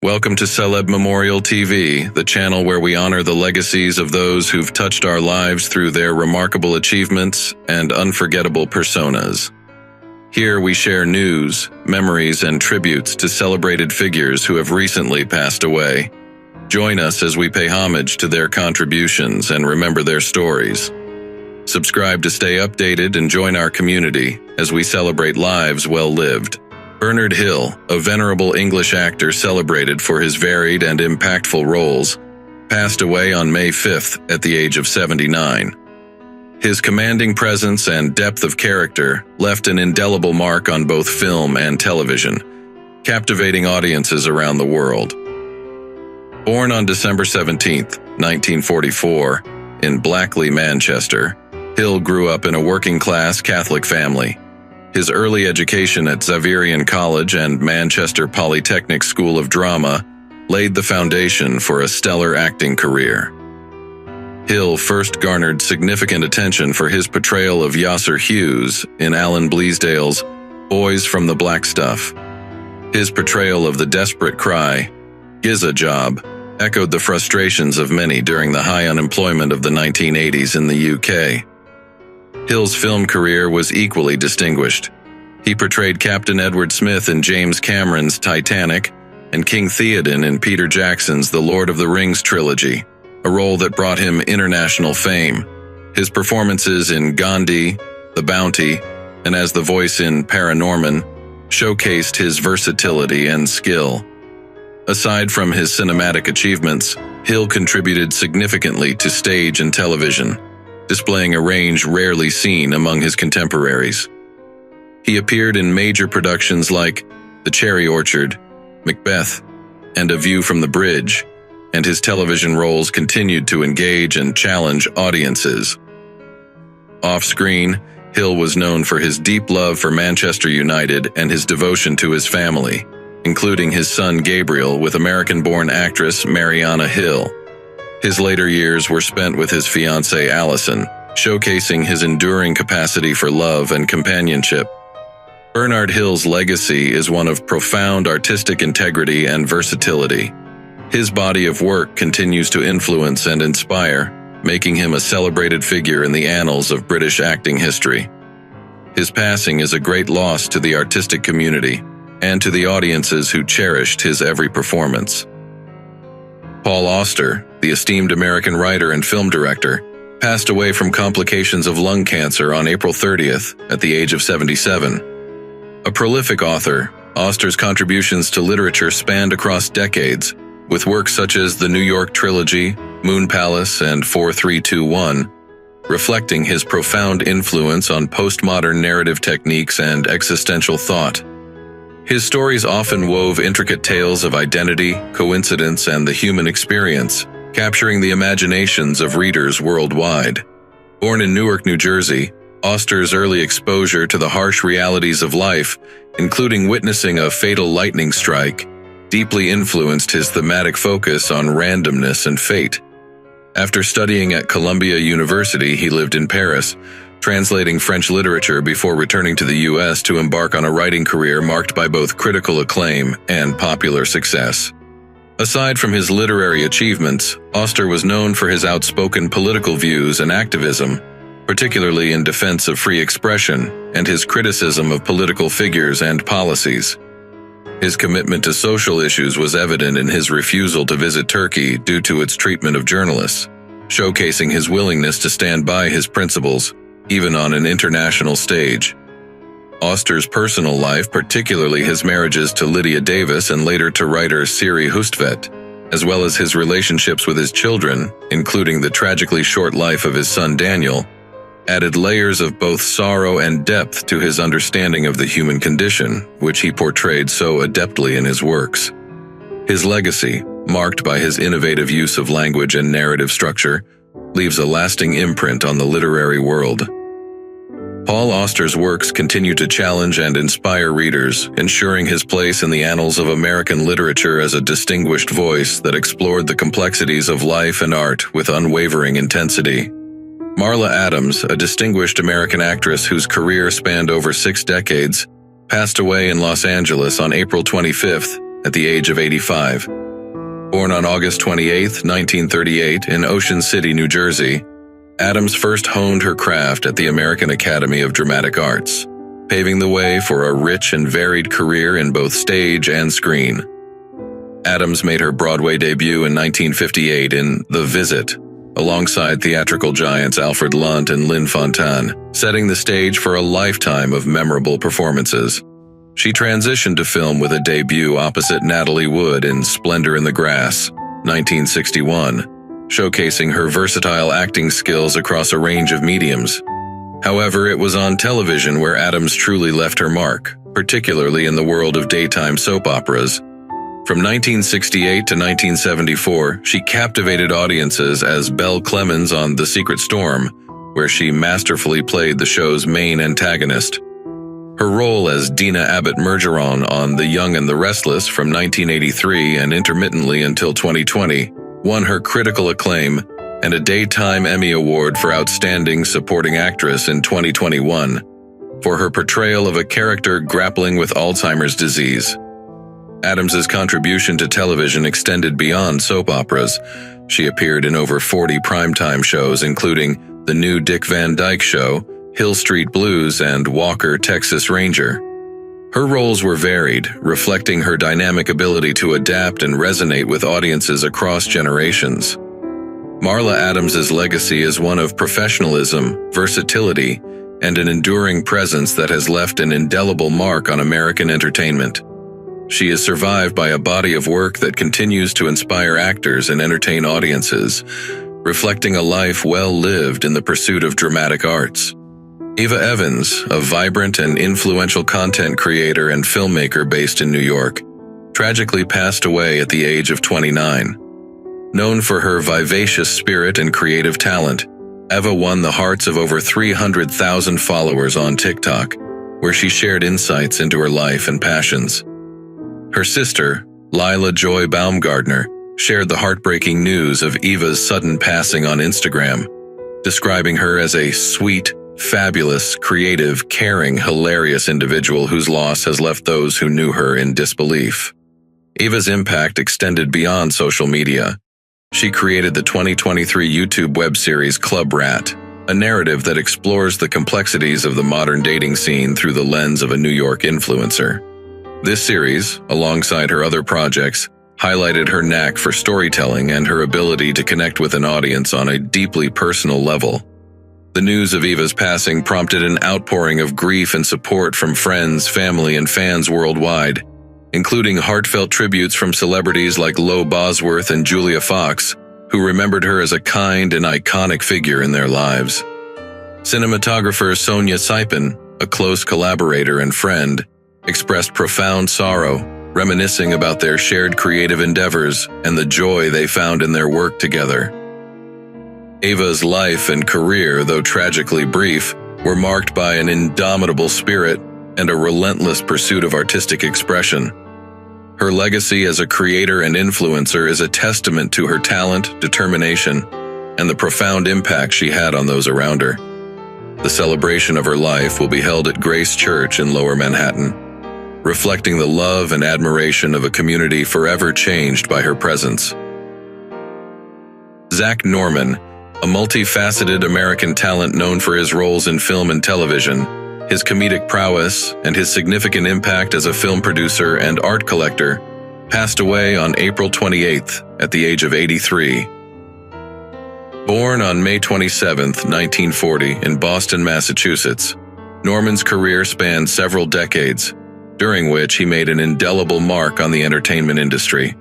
Welcome to Celeb Memorial TV, the channel where we honor the legacies of those who've touched our lives through their remarkable achievements and unforgettable personas. Here we share news, memories, and tributes to celebrated figures who have recently passed away. Join us as we pay homage to their contributions and remember their stories. Subscribe to stay updated and join our community as we celebrate lives well lived. Bernard Hill, a venerable English actor celebrated for his varied and impactful roles, passed away on May 5th at the age of 79. His commanding presence and depth of character left an indelible mark on both film and television, captivating audiences around the world. Born on December 17, 1944, in Blackley, Manchester, Hill grew up in a working-class Catholic family. His early education at Xaverian College and Manchester Polytechnic School of Drama laid the foundation for a stellar acting career. Hill first garnered significant attention for his portrayal of Yasser Hughes in Alan Bleasdale's Boys from the Black Stuff. His portrayal of the desperate cry, "Giza job," echoed the frustrations of many during the high unemployment of the 1980s in the UK. Hill's film career was equally distinguished. He portrayed Captain Edward Smith in James Cameron's Titanic and King Theoden in Peter Jackson's The Lord of the Rings trilogy, a role that brought him international fame. His performances in Gandhi, The Bounty, and as the voice in Paranorman showcased his versatility and skill. Aside from his cinematic achievements, Hill contributed significantly to stage and television, displaying a range rarely seen among his contemporaries. He appeared in major productions like The Cherry Orchard, Macbeth, and A View from the Bridge, and his television roles continued to engage and challenge audiences. Off-screen, Hill was known for his deep love for Manchester United and his devotion to his family, including his son Gabriel with American-born actress Mariana Hill. His later years were spent with his fiancée Alison, showcasing his enduring capacity for love and companionship. Bernard Hill's legacy is one of profound artistic integrity and versatility. His body of work continues to influence and inspire, making him a celebrated figure in the annals of British acting history. His passing is a great loss to the artistic community and to the audiences who cherished his every performance. Paul Auster, the esteemed American writer and film director, passed away from complications of lung cancer on April 30th at the age of 77. A prolific author, Auster's contributions to literature spanned across decades, with works such as the New York Trilogy, Moon Palace, and 4321, reflecting his profound influence on postmodern narrative techniques and existential thought. His stories often wove intricate tales of identity, coincidence, and the human experience, capturing the imaginations of readers worldwide. Born in Newark, New Jersey, Auster's early exposure to the harsh realities of life, including witnessing a fatal lightning strike, deeply influenced his thematic focus on randomness and fate. After studying at Columbia University, he lived in Paris, translating French literature before returning to the U.S. to embark on a writing career marked by both critical acclaim and popular success. Aside from his literary achievements, Auster was known for his outspoken political views and activism, particularly in defense of free expression and his criticism of political figures and policies. His commitment to social issues was evident in his refusal to visit Turkey due to its treatment of journalists, showcasing his willingness to stand by his principles, even on an international stage. Auster's personal life, particularly his marriages to Lydia Davis and later to writer Siri Hustvedt, as well as his relationships with his children, including the tragically short life of his son Daniel, added layers of both sorrow and depth to his understanding of the human condition, which he portrayed so adeptly in his works. His legacy, marked by his innovative use of language and narrative structure, leaves a lasting imprint on the literary world. Paul Auster's works continue to challenge and inspire readers, ensuring his place in the annals of American literature as a distinguished voice that explored the complexities of life and art with unwavering intensity. Marla Adams, a distinguished American actress whose career spanned over 6 decades, passed away in Los Angeles on April 25th at the age of 85. Born on August 28, 1938, in Ocean City, New Jersey, Adams first honed her craft at the American Academy of Dramatic Arts, paving the way for a rich and varied career in both stage and screen. Adams made her Broadway debut in 1958 in The Visit, alongside theatrical giants Alfred Lunt and Lynn Fontanne, setting the stage for a lifetime of memorable performances. She transitioned to film with a debut opposite Natalie Wood in Splendor in the Grass, 1961, showcasing her versatile acting skills across a range of mediums. However, it was on television where Adams truly left her mark, particularly in the world of daytime soap operas. From 1968 to 1974, she captivated audiences as Belle Clemens on The Secret Storm, where she masterfully played the show's main antagonist. Her role as Dina Abbott Mergeron on The Young and the Restless from 1983 and intermittently until 2020 won her critical acclaim and a Daytime Emmy Award for Outstanding Supporting Actress in 2021 for her portrayal of a character grappling with Alzheimer's disease. Adams's contribution to television extended beyond soap operas. She appeared in over 40 primetime shows, including The New Dick Van Dyke Show, Hill Street Blues, and Walker, Texas Ranger. Her roles were varied, reflecting her dynamic ability to adapt and resonate with audiences across generations. Marla Adams's legacy is one of professionalism, versatility, and an enduring presence that has left an indelible mark on American entertainment. She is survived by a body of work that continues to inspire actors and entertain audiences, reflecting a life well lived in the pursuit of dramatic arts. Eva Evans, a vibrant and influential content creator and filmmaker based in New York, tragically passed away at the age of 29. Known for her vivacious spirit and creative talent, Eva won the hearts of over 300,000 followers on TikTok, where she shared insights into her life and passions. Her sister, Lila Joy Baumgardner, shared the heartbreaking news of Eva's sudden passing on Instagram, describing her as a sweet, fabulous, creative, caring, hilarious individual whose loss has left those who knew her in disbelief. Eva's impact extended beyond social media. She created the 2023 YouTube web series Club Rat, a narrative that explores the complexities of the modern dating scene through the lens of a New York influencer. This series, alongside her other projects, highlighted her knack for storytelling and her ability to connect with an audience on a deeply personal level. The news of Eva's passing prompted an outpouring of grief and support from friends, family, and fans worldwide, including heartfelt tributes from celebrities like Lo Bosworth and Julia Fox, who remembered her as a kind and iconic figure in their lives. Cinematographer Sonia Saipan, a close collaborator and friend, expressed profound sorrow, reminiscing about their shared creative endeavors and the joy they found in their work together. Eva's life and career, though tragically brief, were marked by an indomitable spirit and a relentless pursuit of artistic expression. Her legacy as a creator and influencer is a testament to her talent, determination, and the profound impact she had on those around her. The celebration of her life will be held at Grace Church in Lower Manhattan, reflecting the love and admiration of a community forever changed by her presence. Zack Norman, a multifaceted American talent known for his roles in film and television, his comedic prowess, and his significant impact as a film producer and art collector, passed away on April 28th at the age of 83. Born on May 27, 1940, in Boston, Massachusetts, Norman's career spanned several decades, during which he made an indelible mark on the entertainment industry.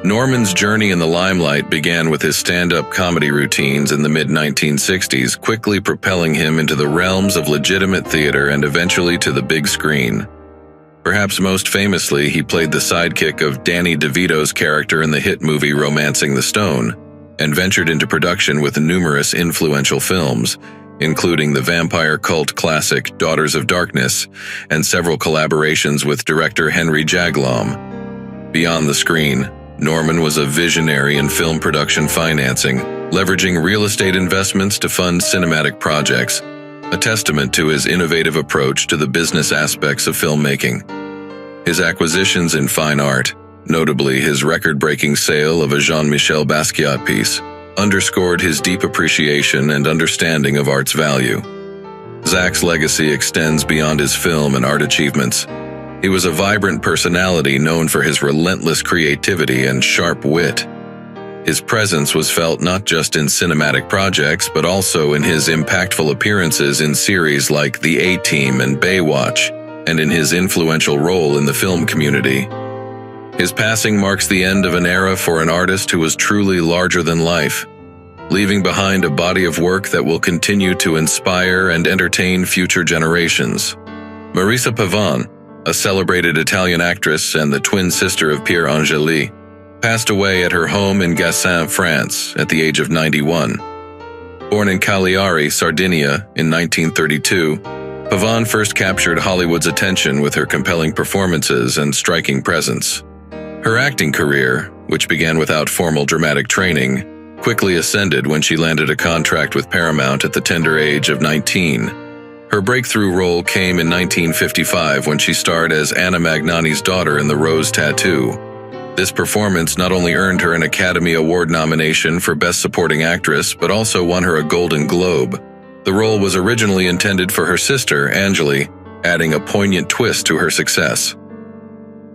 Norman's journey in the limelight began with his stand-up comedy routines in the mid-1960s, quickly propelling him into the realms of legitimate theater and eventually to the big screen. Perhaps most famously, he played the sidekick of Danny DeVito's character in the hit movie Romancing the Stone, and ventured into production with numerous influential films, including the vampire cult classic Daughters of Darkness, and several collaborations with director Henry Jaglom. Beyond the screen, Norman was a visionary in film production financing, leveraging real estate investments to fund cinematic projects, a testament to his innovative approach to the business aspects of filmmaking. His acquisitions in fine art, notably his record-breaking sale of a Jean-Michel Basquiat piece, underscored his deep appreciation and understanding of art's value. Zack's legacy extends beyond his film and art achievements. He was a vibrant personality known for his relentless creativity and sharp wit. His presence was felt not just in cinematic projects, but also in his impactful appearances in series like The A-Team and Baywatch, and in his influential role in the film community. His passing marks the end of an era for an artist who was truly larger than life, leaving behind a body of work that will continue to inspire and entertain future generations. Marisa Pavan, a celebrated Italian actress and the twin sister of Pierre Angeli, passed away at her home in Gassin, France, at the age of 91. Born in Cagliari, Sardinia, in 1932, Pavan first captured Hollywood's attention with her compelling performances and striking presence. Her acting career, which began without formal dramatic training, quickly ascended when she landed a contract with Paramount at the tender age of 19. Her breakthrough role came in 1955 when she starred as Anna Magnani's daughter in The Rose Tattoo. This performance not only earned her an Academy Award nomination for Best Supporting Actress, but also won her a Golden Globe. The role was originally intended for her sister, Angeli, adding a poignant twist to her success.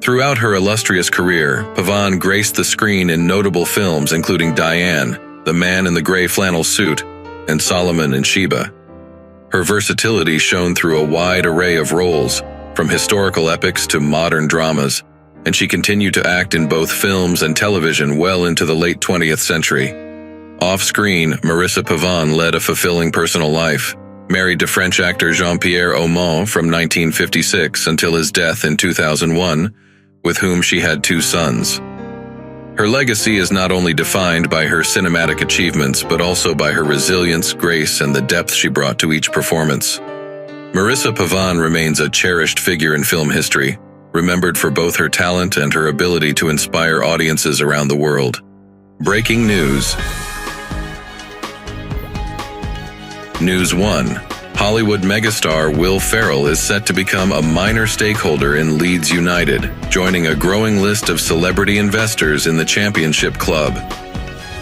Throughout her illustrious career, Pavan graced the screen in notable films including Diane, The Man in the Gray Flannel Suit, and Solomon and Sheba. Her versatility shone through a wide array of roles, from historical epics to modern dramas, and she continued to act in both films and television well into the late 20th century. Off-screen, Marissa Pavan led a fulfilling personal life, married to French actor Jean-Pierre Aumont from 1956 until his death in 2001, with whom she had 2 sons. Her legacy is not only defined by her cinematic achievements, but also by her resilience, grace, and the depth she brought to each performance. Marissa Pavan remains a cherished figure in film history, remembered for both her talent and her ability to inspire audiences around the world. Breaking news. News 1. Hollywood megastar Will Ferrell is set to become a minor stakeholder in Leeds United, joining a growing list of celebrity investors in the Championship Club.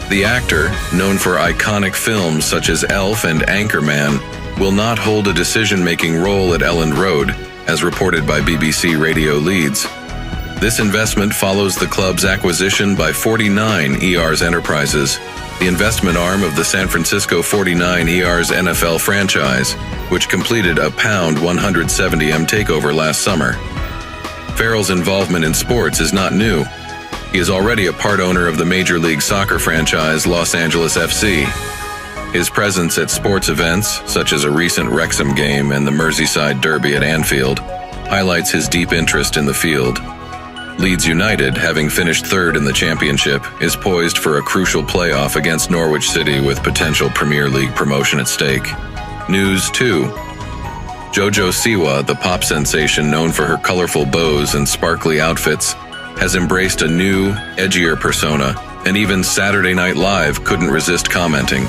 The actor, known for iconic films such as Elf and Anchorman, will not hold a decision-making role at Elland Road, as reported by BBC Radio Leeds. This investment follows the club's acquisition by 49 ER's Enterprises, the investment arm of the San Francisco 49 ER's NFL franchise, which completed a £170m takeover last summer. Ferrell's involvement in sports is not new. He is already a part owner of the Major League Soccer franchise Los Angeles FC. His presence at sports events, such as a recent Wrexham game and the Merseyside Derby at Anfield, highlights his deep interest in the field. Leeds United, having finished 3rd in the championship, is poised for a crucial playoff against Norwich City with potential Premier League promotion at stake. News 2. JoJo Siwa, the pop sensation known for her colorful bows and sparkly outfits, has embraced a new, edgier persona, and even Saturday Night Live couldn't resist commenting.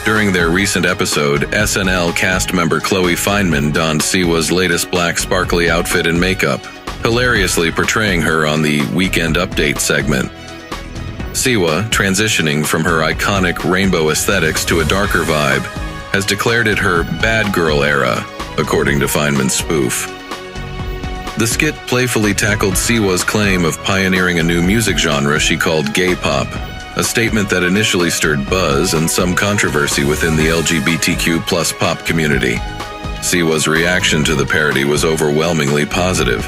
During their recent episode, SNL cast member Chloe Fineman donned Siwa's latest black sparkly outfit and makeup, hilariously portraying her on the Weekend Update segment. Siwa, transitioning from her iconic rainbow aesthetics to a darker vibe, has declared it her bad girl era, according to Fineman's spoof. The skit playfully tackled Siwa's claim of pioneering a new music genre she called gay pop, a statement that initially stirred buzz and some controversy within the LGBTQ+ pop community. Siwa's reaction to the parody was overwhelmingly positive.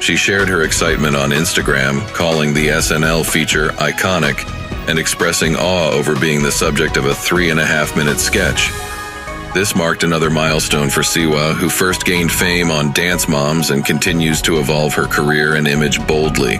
She shared her excitement on Instagram, calling the SNL feature iconic and expressing awe over being the subject of a 3.5-minute sketch. This marked another milestone for Siwa, who first gained fame on Dance Moms and continues to evolve her career and image boldly.